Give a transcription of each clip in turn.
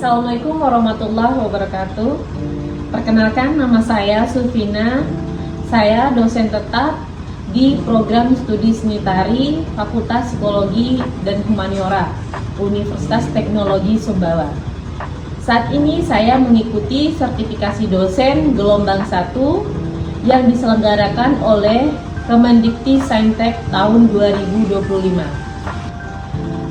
Assalamualaikum warahmatullahi wabarakatuh. Perkenalkan, nama saya Sulfina. Saya dosen tetap di program studi seni tari Fakultas Psikologi dan Humaniora Universitas Teknologi Sumbawa. Saat ini saya mengikuti sertifikasi dosen gelombang 1 yang diselenggarakan oleh Kemendikti-Saintek tahun 2025.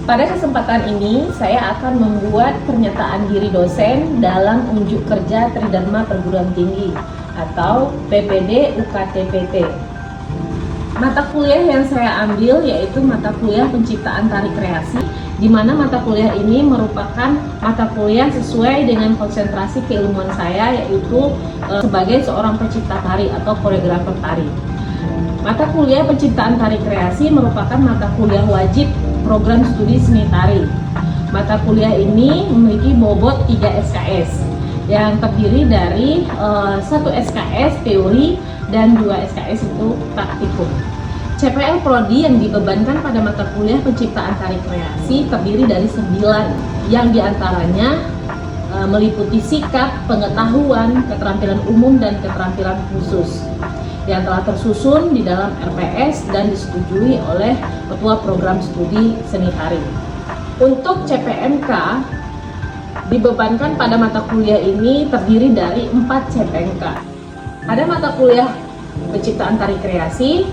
Pada kesempatan ini, saya akan membuat pernyataan diri dosen dalam unjuk kerja Tridharma Perguruan Tinggi atau PPD UKT-PT. Mata kuliah yang saya ambil yaitu mata kuliah penciptaan tari kreasi, di mana mata kuliah ini merupakan mata kuliah sesuai dengan konsentrasi keilmuan saya, yaitu sebagai seorang pencipta tari atau koreografer tari. Mata kuliah penciptaan tari kreasi merupakan mata kuliah wajib program studi seni tari. Mata kuliah ini memiliki bobot 3 SKS yang terdiri dari 1 SKS teori dan 2 SKS itu praktikum. CPL Prodi yang dibebankan pada mata kuliah penciptaan tari kreasi terdiri dari 9, yang diantaranya meliputi sikap, pengetahuan, keterampilan umum, dan keterampilan khusus yang telah tersusun di dalam RPS dan disetujui oleh Ketua Program Studi Seni Tari. Untuk CPMK dibebankan pada mata kuliah ini terdiri dari 4 CPMK. Ada mata kuliah penciptaan tari kreasi,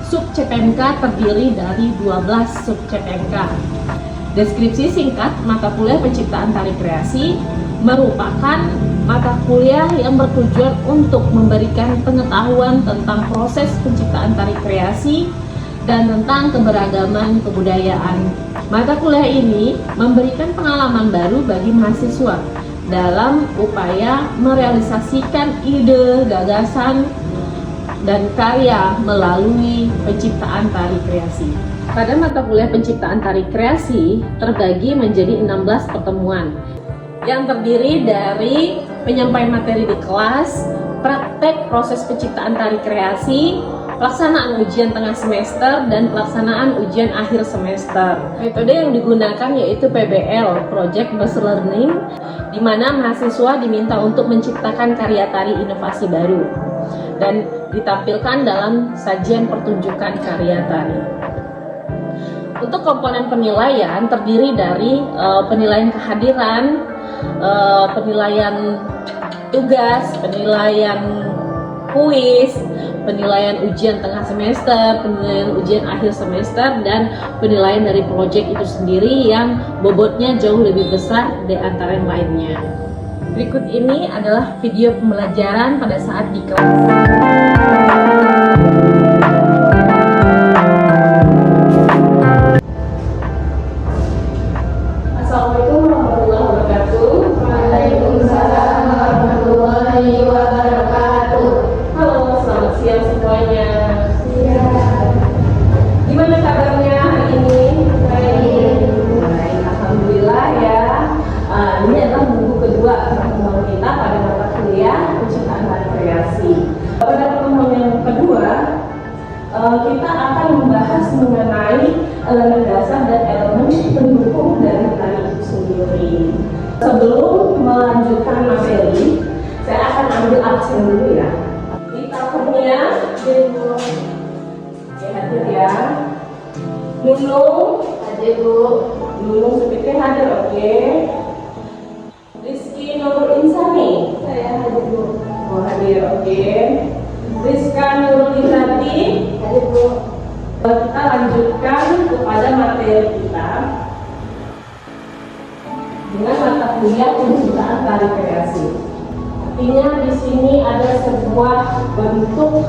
sub CPMK terdiri dari 12 sub CPMK. Deskripsi singkat mata kuliah penciptaan tari kreasi merupakan mata kuliah yang bertujuan untuk memberikan pengetahuan tentang proses penciptaan tari kreasi dan tentang keberagaman kebudayaan. Mata kuliah ini memberikan pengalaman baru bagi mahasiswa dalam upaya merealisasikan ide, gagasan, dan karya melalui penciptaan tari kreasi. Pada mata kuliah penciptaan tari kreasi terbagi menjadi 16 pertemuan yang terdiri dari penyampaian materi di kelas, praktek proses penciptaan tari kreasi, pelaksanaan ujian tengah semester, dan pelaksanaan ujian akhir semester. Metode yang digunakan yaitu PBL, Project Based Learning, di mana mahasiswa diminta untuk menciptakan karya tari inovasi baru dan ditampilkan dalam sajian pertunjukan karya tari. Untuk komponen penilaian terdiri dari penilaian kehadiran, penilaian tugas, penilaian kuis, penilaian ujian tengah semester, penilaian ujian akhir semester, dan penilaian dari proyek itu sendiri yang bobotnya jauh lebih besar dari antara yang lainnya. Berikut ini adalah video pembelajaran pada saat di kelas. Assalamualaikum warahmatullahi wabarakatuh. Waalaikumsalam warahmatullahi wabarakatuh. Halo, selamat siang semuanya. Siang. Gimana kabarnya hari ini? Baik. Baik, alhamdulillah ya. Ini adalah minggu kedua pertemuan kita pada mata kuliah penciptaan tari kreasi. Pada pertemuan yang kedua, kita akan membahas mengenai elemen dasar dan elemen pendukung dari tari itu sendiri. Sebelum melanjutkan materi, saya akan ambil absen dulu ya. Di tahunnya, hadir ya. Nunung, Hadir Bu. Nunung seperti hadir, oke. Rizky Nurul Insani, Saya hadir Bu. mau hadir, oke. Rizka Nurul Insani. Hadir Bu. Kita lanjutkan kepada materi kita dengan mata kuliah penciptaan tari kreasi. Artinya di sini ada sebuah bentuk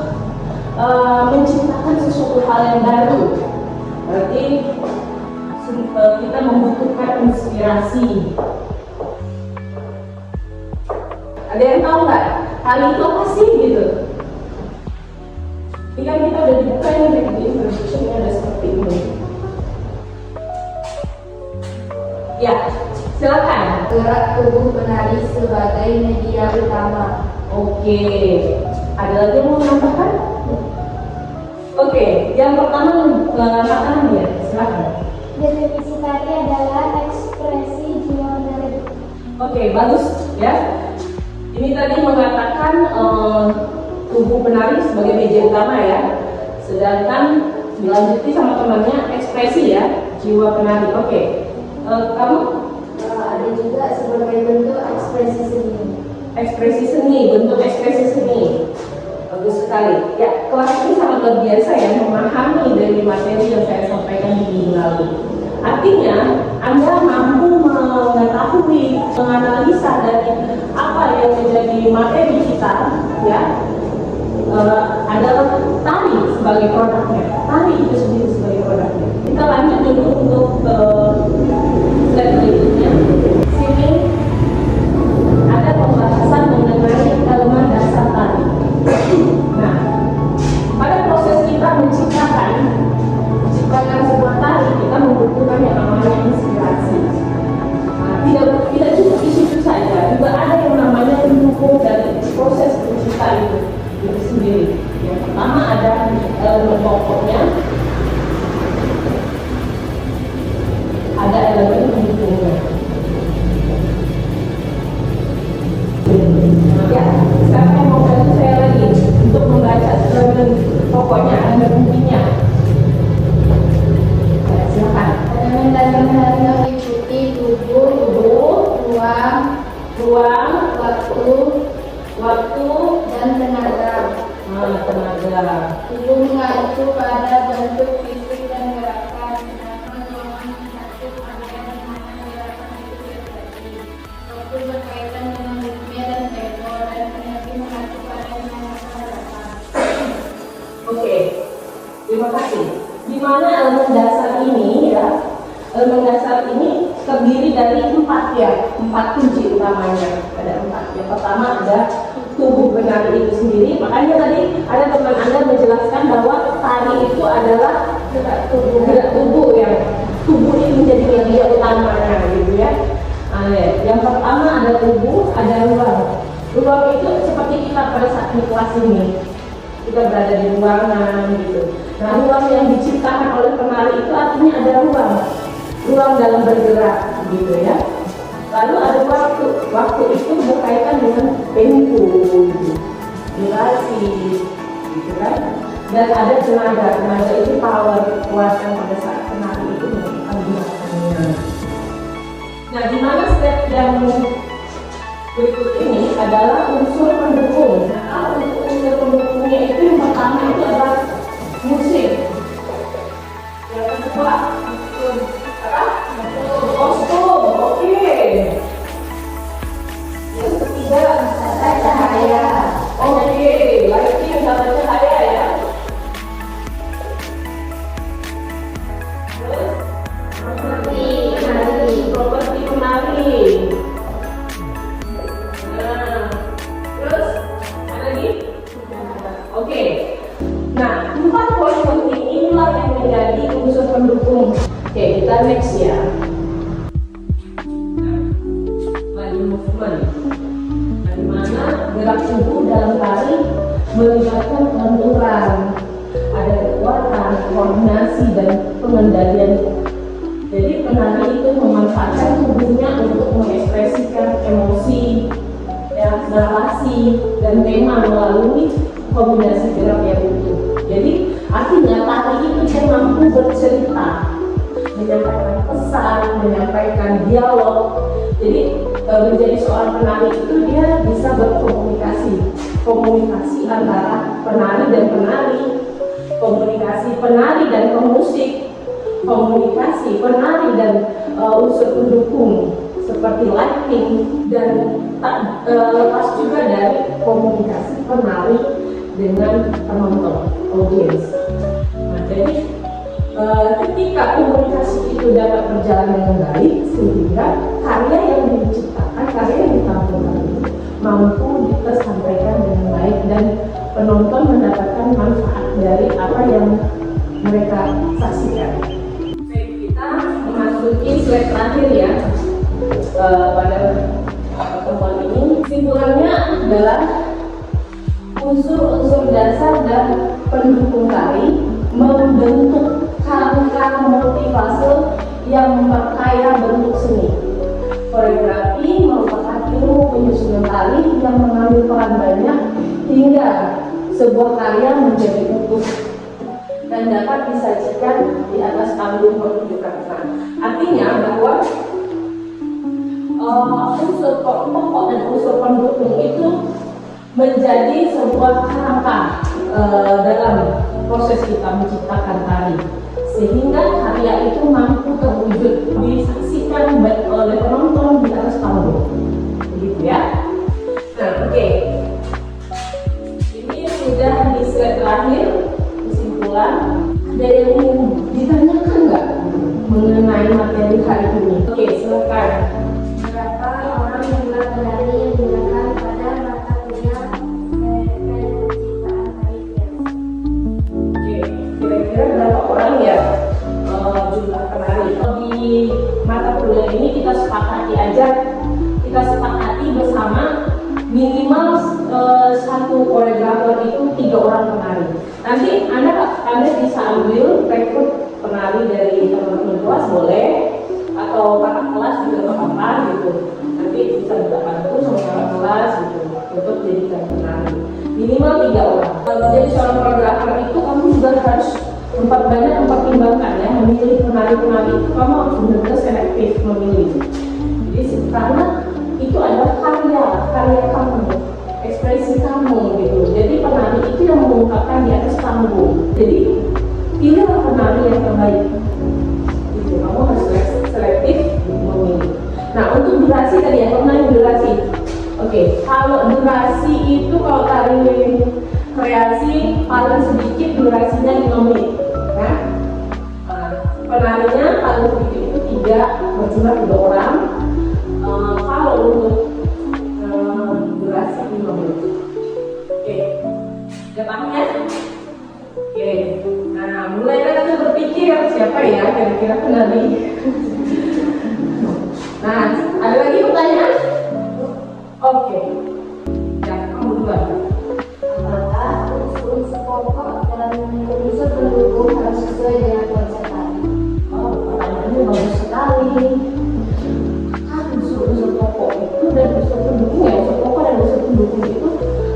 menciptakan sesuatu hal yang baru. Berarti kita membutuhkan inspirasi. Ada yang tahu nggak? Hal itu apa sih gitu? Ini kan kita udah dibuka ini di introduction ada seperti ini. Ya, silakan. Gerak tubuh penari sebagai media utama. Oke, ada lagi yang mau menambahkan? Oke, yang pertama makanan ya, silakan. Definisi tari adalah ekspresi jiwa menarik. Oke, bagus ya. Ini tadi mengatakan tubuh penari sebagai media utama ya. Sedangkan dilanjuti sama temannya ekspresi ya, jiwa penari. Oke. Kamu? Ada juga sebagai bentuk ekspresi seni. Ekspresi seni, bentuk ekspresi seni. Bagus sekali. Ya, kelas ini sangat luar biasa ya, memahami dari materi yang saya sampaikan di minggu lalu. Artinya, Anda mampu mengetahui, menganalisa dari apa yang menjadi materi kita, ya, adalah tari sebagai produknya. Tari itu sendiri sebagai produknya. Kita lanjut dulu untuk slide berikutnya. Sini ada pembahasan mengenai elemen dasar tari. Nah, pada proses kita menciptakan sebuah tari, kita membutuhkan yang namanya inspirasi. Nah, tidak cukup di situ saja, juga ada yang namanya pendukung dari proses penciptaan itu sendiri. Yang pertama ada elemen pokoknya, ada elemen pendukungnya. Ya, siapa yang mau bantu saya lagi untuk membaca elemen pokoknya, elemen intinya? Ya, silakan. Elemen dasar tari meliputi tubuh, ruang, waktu, dan tenaga. Tenaga. Tubuh mengacu pada bentuk fisik dan gerakan, sedangkan ruangan mengacu pada bagaimana gerakan itu terjadi. Waktu berkaitan dengan ritme dan tempo, dan energi mengacu pada dinamika gerakan. Oke, terima kasih. Di mana elemen dasar ini ya? Elemen dasar ini terdiri dari 4 ya, 4 kunci utamanya. Ada 4. Yang pertama ada tubuh penari itu sendiri. Makanya tadi ada teman Anda menjelaskan bahwa tari itu adalah gerak tubuh yang tubuh ini menjadi media utamanya gitu ya. Nah, yang pertama ada tubuh, ada ruang. Ruang itu seperti kita pada saat di kelas ini. Kita berada di ruangan gitu. Nah, ruang yang diciptakan oleh penari itu artinya ada ruang dalam bergerak gitu ya. Lalu ada waktu itu berkaitan dengan tempo, gitu, durasi, gitu kan. Dan ada tenaga itu power, kekuatan pada saat penari itu melakukan gerakannya. Nah, di mana step yang berikut ini adalah unsur pendukung. Nah, untuk unsur pendukungnya itu yang pertama itu adalah musik. Yang kedua, kostum, oke. Yang ketiga, Tata cahaya. oke, lighting, tata cahaya ya. Properti penari. Nah, terus ada lagi? Oke. Nah, 4 poin penting inilah yang menjadi unsur pendukung. Oke, kita next ya. Body movement. Nah, di mana gerak tubuh dalam tari melibatkan benturan, ada kekuatan, koordinasi dan pengendalian. Jadi penari itu memanfaatkan tubuhnya untuk mengekspresikan emosi, ya, narasi dan tema melalui kombinasi gerak yang utuh. Jadi artinya tari itu dia mampu bercerita, menyampaikan pesan, menyampaikan dialog. Jadi menjadi seorang penari itu dia bisa komunikasi antara penari dan penari, komunikasi penari dan pemusik, komunikasi penari dan unsur pendukung seperti lighting, dan lepas juga dari komunikasi penari dengan penonton, audiens. Nah, jadi ketika komunikasi itu dapat berjalan dengan baik, sehingga karya yang diciptakan, karya yang ditampilkan itu mampu disampaikan dengan baik dan penonton mendapatkan manfaat dari apa yang mereka saksikan. Baik, kita memasuki slide terakhir ya pada pertemuan ini. Kesimpulannya adalah unsur-unsur dasar dan pendukung tari membentuk kerangka motivasi yang memperkaya bentuk seni. Koreografi merupakan sebuah karya menjadi utuh dan dapat disajikan di atas panggung pertunjukan. Nah, artinya bahwa unsur pokok dan unsur pendukung itu menjadi sebuah kerangka dalam proses kita menciptakan tari, sehingga karya itu mampu terwujud disaksikan oleh penonton di atas panggung, begitu ya. Nah, oke. Ini sudah di slide terakhir, kesimpulan. Ada yang ingin ditanyakan nggak mengenai materi hari ini? Oke, silakan. Berapa orang jumlah penari yang digunakan pada mata kuliah penciptaan tari kreasi? Oke, kira-kira berapa orang ya jumlah penari? Di mata kuliah ini kita sepakati bersama minimal satu koreografer itu 3 orang penari. Nanti anda bisa ambil rekrut penari dari teman-teman kelas boleh, atau kakak kelas juga nggak apa-apa gitu. Nanti bisa bantu sama kakak kelas gitu untuk jadikan penari. Minimal 3 orang. Kalau menjadi seorang koreografer itu kamu juga harus banyak mempertimbangkan ya, memilih penari-penari itu kamu harus benar-benar selektif memilih. Jadi karena itu adalah karya kamu, ekspresi kamu gitu. Jadi penari itu yang mengungkapkan di atas panggung. Jadi pilihlah penari yang terbaik. Gitu. Kamu harus selektif memilih. Nah, untuk durasi tadi ya, mengenai durasi. Oke, kalau durasi itu kalau tari kreasi paling sedikit durasinya 5 menit. Ya. Penarinya paling sedikit itu 3, berjumlah 3 orang. Kalau untuk durasi 5 menit. Oke, udah paham ya? Oke, nah mulai kita berpikir siapa ya kira-kira penari. Nah, ada lagi pertanyaan? Oke, ya kamu duluan. Apakah unsur pokok dan unsur pendukung harus sesuai dengan konsep tari? Oh, pertanyaannya bagus sekali. Unsur pokok itu dan unsur pendukung ya, unsur pokok dan unsur pendukung itu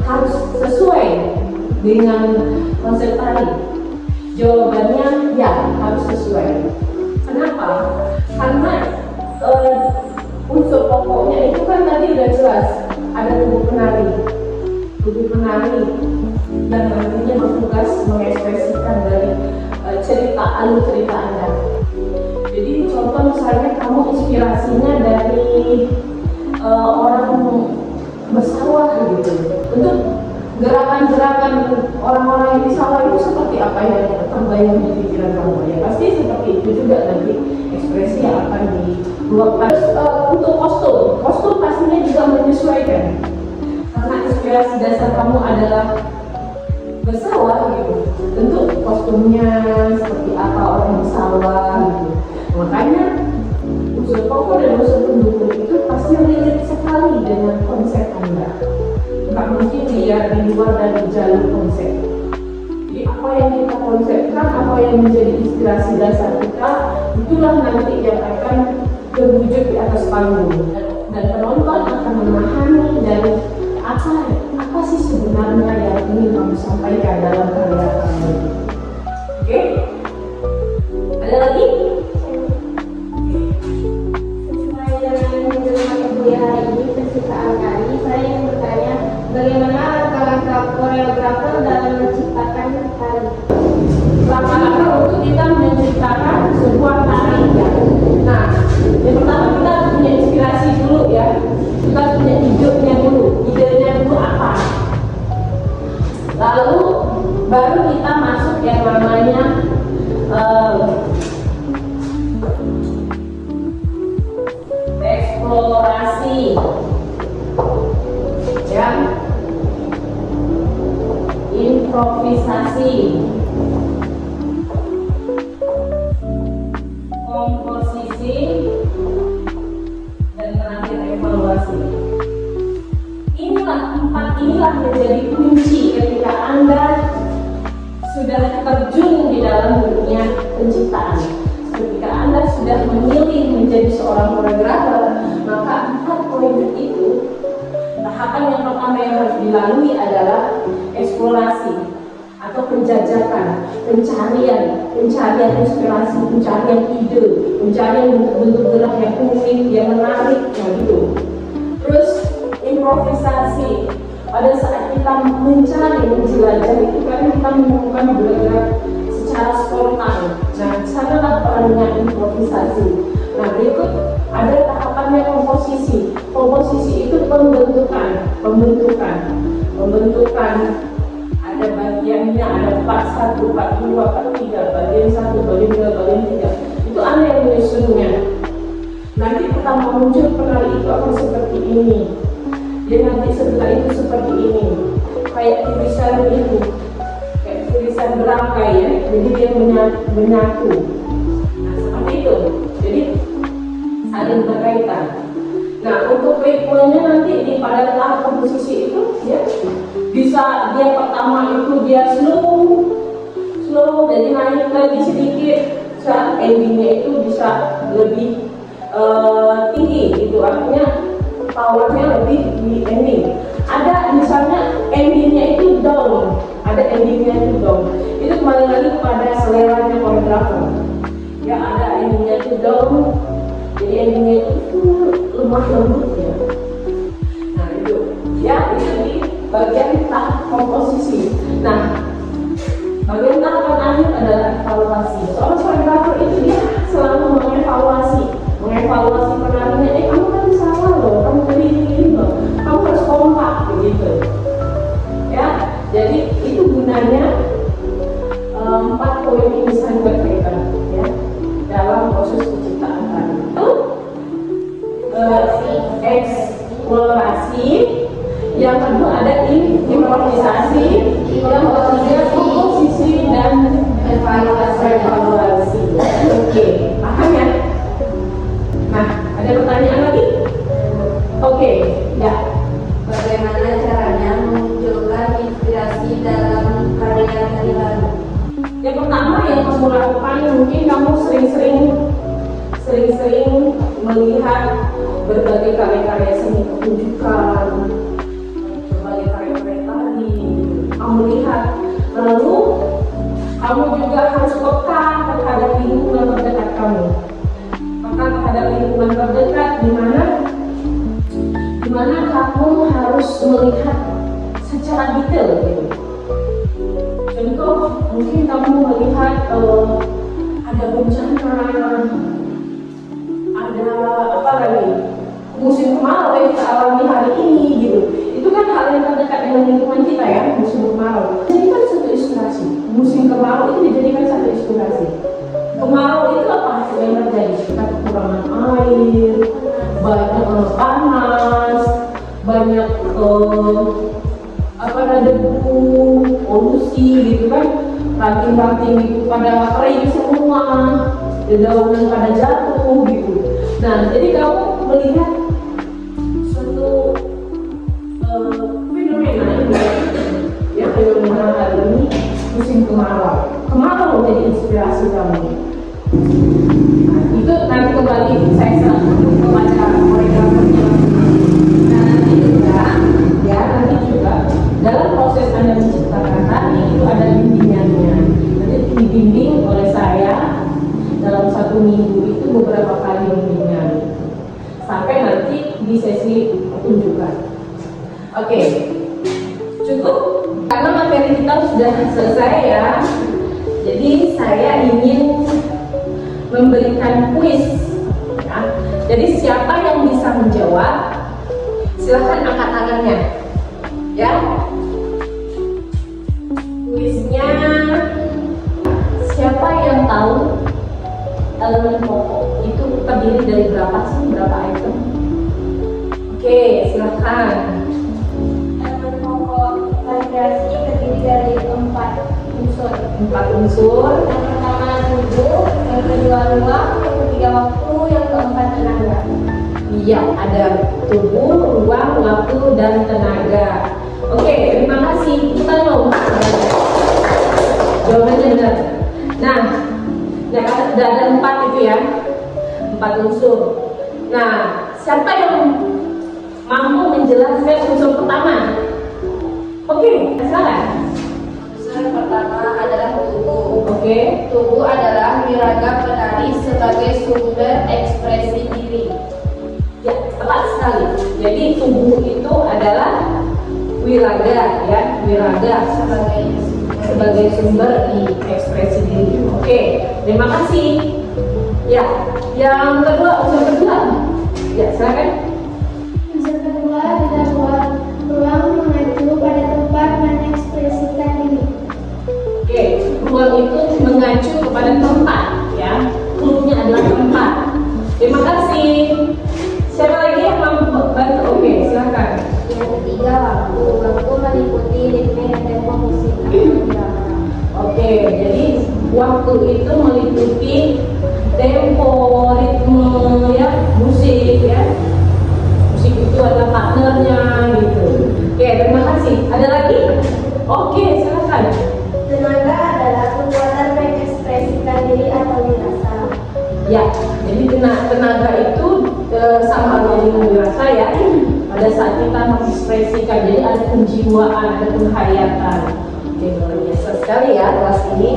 harus sesuai dengan konsep tari. Jawabannya ya, harus sesuai. Kenapa? Karena unsur pokoknya itu kan tadi udah jelas, ada tubuh penari dan nantinya bertugas mengekspresikan dari alur cerita Anda. Jadi contoh misalnya kamu inspirasinya dari orang bersawah gitu. Untuk gerakan-gerakan orang-orang yang di sawah itu seperti apa yang terbayang di pikiran kamu ya? Pasti seperti itu juga nanti ekspresi yang akan diluapkan. Untuk kostum pastinya juga menyesuaikan. Karena inspirasi dasar kamu adalah bersawah gitu. Tentu kostumnya seperti apa orang bersawah gitu. Makanya unsur pokok dan unsur pendukung itu pasti relate sekali dengan konsep Anda. Nggak mungkin dia di luar dari jalur konsep. Jadi apa yang kita konsepkan, apa yang menjadi inspirasi dasar kita, itulah nanti yang akan terwujud di atas panggung. Dan penonton akan memahami dari apa sih sebenarnya yang ingin kamu sampaikan dalam karya kamu. Oke? Ada lagi? Sesuai dengan mata kuliah hari ini kesukaan tari, saya ingin bertanya bagaimana langkah-langkah koreografer dalam menciptakan tari? Langkah-langkah untuk kita menciptakan sebuah tari ya. Nah, yang pertama kita harus punya inspirasi dulu ya. Kita harus punya idenya dulu apa. Lalu baru kita masuk yang namanya eksplorasi ya, improvisasi, komposisi, dan terakhir evaluasi. Inilah menjadi kunci ketika Anda sudah terjun di dalam dunia penciptaan. Ketika Anda sudah memilih menjadi seorang koreografer, maka 4 poin itu tahapan yang pertama yang harus dilalui adalah eksplorasi atau penjajakan, pencarian inspirasi, pencarian ide, pencarian bentuk-bentuk gerak yang unik, yang menarik, gitu. Terus improvisasi. Pada saat kita mencari, menjelajah itu kan kita menemukan gerak secara spontan. Nah, sanalah perannya improvisasi. Nah, berikut ada tahapannya komposisi. Komposisi itu pembentukan. Ada bagiannya, ada part 1, part 2, part 3, bagian 1, bagian 2, bagian 3. Itu ada yang menyusunnya. Nanti pertama muncul penari itu akan seperti ini. Dia nanti setelah itu seperti ini. Kayak tulisan itu, kayak tulisan berangkai ya. Jadi dia menyatu. Nah, seperti itu. Jadi saling berkaitan. Nah, untuk ritmenya nanti pada tahap komposisi itu ya bisa dia pertama itu dia slow, jadi naik lagi sedikit, saat endingnya itu bisa lebih tinggi, itu artinya powernya lebih di ending. Ada misalnya endingnya itu down, itu kembali lagi kepada seleranya koreografer. Ya, ada endingnya itu down, jadi endingnya itu lemah lembut ya. Nah itu, ya itu di bagian tahap komposisi. Nah, bagian tahapan akhir adalah evaluasi. Soalnya koreografer itu dia selalu mengevaluasi penarinya. Kamu tadi salah loh, kamu tadi ini loh, kamu harus kompak begitu. Ya, jadi itu gunanya 4 poin ini sangat berkaitan ya dalam proses penciptaan tadi. Eksplorasi, yang kedua ada improvisasi, yang ketiga komposisi dan evaluasi. Oke, paham ya? Nah, ada pertanyaan lagi? Oke, ya. Bagaimana caranya memunculkan inspirasi dalam karya tari baru? Yang pertama yang kamu lakukan, mungkin kamu sering-sering melihat berbagai karya-karya seni pertunjukan, berbagai karya-karya tari, kamu lihat. Lalu kamu juga harus peka terhadap lingkungan terdekat kamu, di mana kamu harus melihat secara detail gitu. Contoh, mungkin kamu melihat ada bencana, ada apa lagi, musim kemarau yang kita alami hari ini gitu. Itu kan hal yang terdekat dengan lingkungan kita ya, musim kemarau. Jadi kan satu inspirasi. Musim kemarau itu dijadikan satu inspirasi. Kemarau itu apa yang terjadi? Kita kekurangan air, banyak panas, banyak debu, polusi gitu kan, ranting-ranting itu pada kering semua, dedaunan pada jatuh gitu. Nah, jadi kamu melihat suatu fenomena ini ya, fenomena kali ini musim kemarau jadi inspirasi kamu. Nah, itu nanti kembali saya serahkan kepada koreografernya. Nah, nanti juga dalam proses Anda menciptakan tari itu ada bimbingannya. Nanti dibimbing oleh saya dalam 1 minggu itu beberapa kali bimbingan sampai nanti di sesi pertunjukan. Oke, cukup karena materi kita sudah selesai ya. Jadi saya ingin memberikan kuis ya. Jadi siapa yang bisa menjawab silahkan angkat tangannya ya. Kuisnya, siapa yang tahu elemen pokok itu terdiri dari berapa item? Oke, silahkan. Elemen pokok radiasi terdiri dari 4 unsur. 4 unsur. Yang pertama tubuh, yang kedua ruang, yang ketiga waktu, yang keempat tenaga. Iya, ada tubuh, ruang, waktu, dan tenaga. Oke, terima kasih. Kita dong. Jawabannya benar. Nah, ada 4 itu ya, 4 unsur. Nah, siapa yang mampu menjawab menjelaskan unsur pertama. Oke, silakan. Unsur pertama adalah tubuh. Oke. Tubuh adalah wiraga penari sebagai sumber ekspresi diri. Ya, tepat sekali. Jadi tubuh itu adalah wiraga, ya, wiraga sebagai sumber di ekspresi diri. Oke, terima kasih. Ya, yang kedua, unsur kedua. Ya, silakan. Unsur kedua adalah ruang mengacu pada tempat mengekspresikan diri. Oke, ruang itu mengacu kepada tempat, ya. Clue-nya adalah tempat. Terima kasih. Siapa lagi yang mau bantu? Oke, silakan. Yang ketiga, waktu. Waktu meliputi ritme dan tempo musik atau irama. Oke, jadi waktu itu meliputi tempo, ritme, ya, musik, ya. Musik itu ada partnernya, gitu. Oke, terima kasih. Ada lagi? Oke, silakan. Tenaga adalah kekuatan mengekspresikan diri atau dirasa. Ya, jadi tenaga itu sama dengan dirasa, ya. Pada saat kita mengekspresikan, jadi ada penjiwaan, ada penghayatan. Oke, luar biasa sekali ya kelas ini.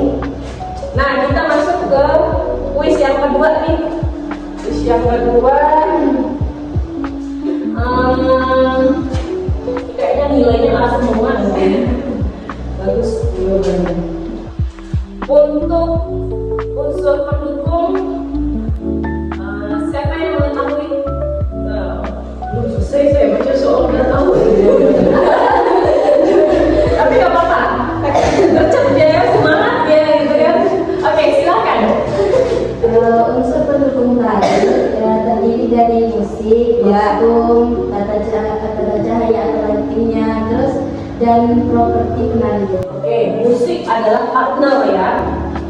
Nah, kita masuk ke kuis yang kedua nih. Kuis yang kedua, kayaknya nilainya A semua nih. Bagus jawabannya. Untuk unsur pendukung, siapa yang mengetahui? Belum selesai saya baca soal udah tahu. Tapi nggak apa-apa. Gercep dia ya, semangat ya, gitu kan. Oke, silakan. Unsur pendukung tadi terdiri dari musik, kostum, tata cahaya atau lightingnya, terus dan properti penari. Oke, musik adalah partner, ya.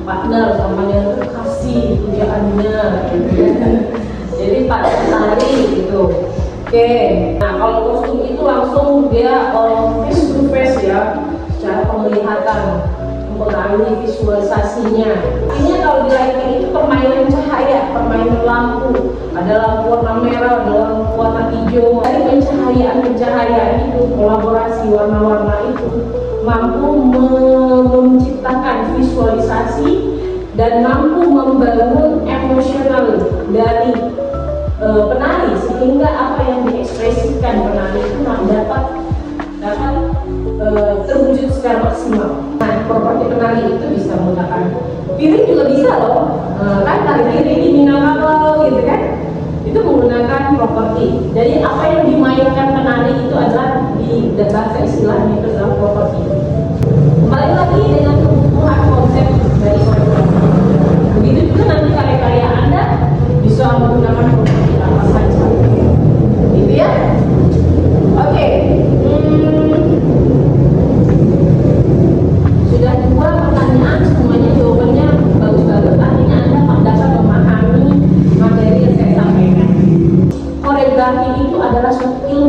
Partner sama yang terkasih pujaannya, gitu ya. Jadi partner tari gitu. Oke, nah kalau kostum itu langsung dia face to face, ya, secara penglihatan, mempengaruhi visualisasinya. Artinya kalau di lighting itu permainan cahaya, permainan lampu. Ada lampu warna merah, ada lampu warna hijau. Dari pencahayaan itu, kolaborasi warna-warna itu mampu menciptakan visualisasi dan mampu membangun emosional dari penari, sehingga apa yang diekspresikan penari itu dapat terwujud secara maksimal. Nah, properti penari itu bisa menggunakan piring juga bisa loh, kan tari piring di Minangkabau gitu kan, itu menggunakan properti. Jadi apa yang dimainkan penari itu adalah di bahasa istilahnya itu adalah properti. Kembali lagi dengan kebutuhan konsep dari koreografi. Begitu juga nanti karya-karya Anda bisa menggunakan properti apa saja. Gitu ya. Oke. Sudah dua pertanyaan, semuanya jawabannya bagus-bagus. Artinya Anda dapat memahami materi yang saya sampaikan. Koreografi itu adalah suatu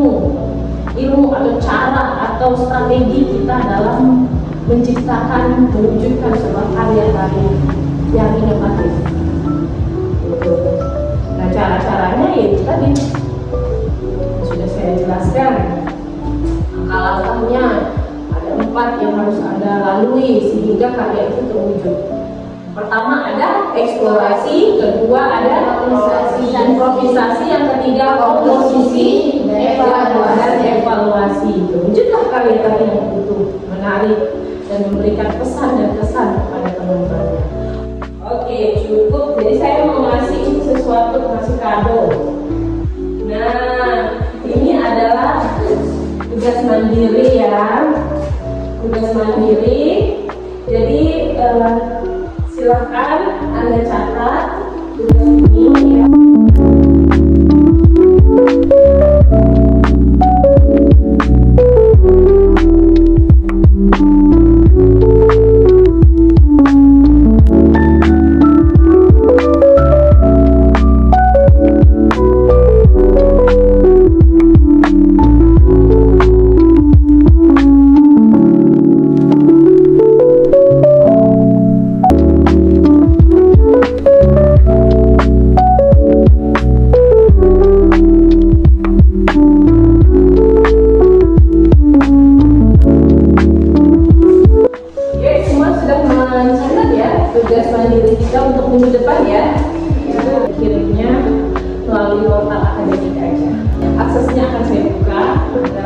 ilmu atau cara atau strategi kita dalam menciptakan, mewujudkan sebuah karya tari yang inovatif. Nah, cara-caranya ya tadi sudah saya jelaskan. Langkah-langkahnya ada 4 yang harus Anda lalui sehingga karya itu terwujud. Pertama ada eksplorasi, kedua ada improvisasi, yang ketiga komposisi, dan evaluasi. Terwujudlah karya-karya yang utuh, menarik, dan memberikan pesan dan kesan kepada penontonnya. Oke, cukup. Jadi saya mau ngasih sesuatu, ngasih kado. Nah, ini adalah tugas mandiri, ya. Tugas mandiri. Jadi silakan Anda catat tugas ini, ya.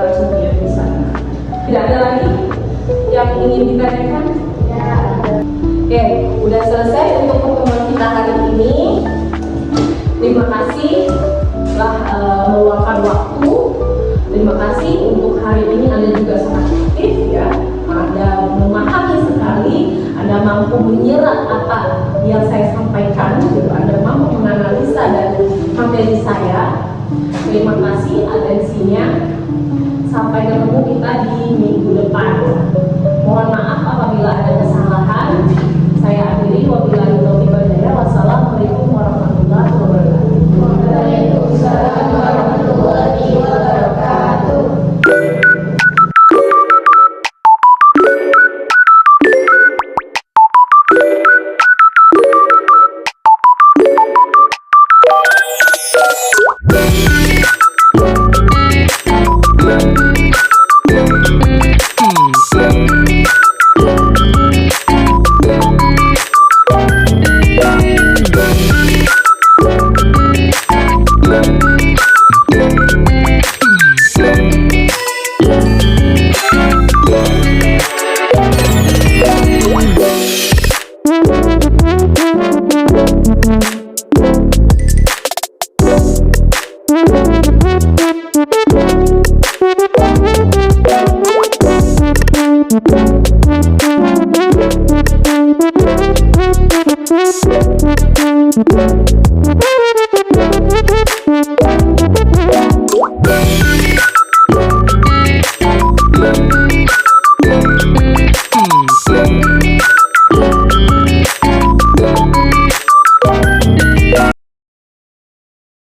langsung lihat di sana. Tidak ada lagi yang ingin ditanyakan? Ya, ada. Oke, udah selesai untuk pertemuan kita hari ini. Terima kasih telah meluangkan waktu. Terima kasih untuk hari ini Anda juga sangat aktif ya. Anda memahami sekali, Anda mampu menyerap apa yang saya sampaikan, gitu. Anda mampu menganalisa dari materi saya. Terima kasih atensinya. Sampai ketemu kita di minggu depan. Mohon maaf apabila ada kesalahan. Saya akhiri, wabillahi taufiq wal hidayah. Wassalamualaikum warahmatullahi wabarakatuh. Waalaikumsalam warahmatullahi wabarakatuh. Thank you.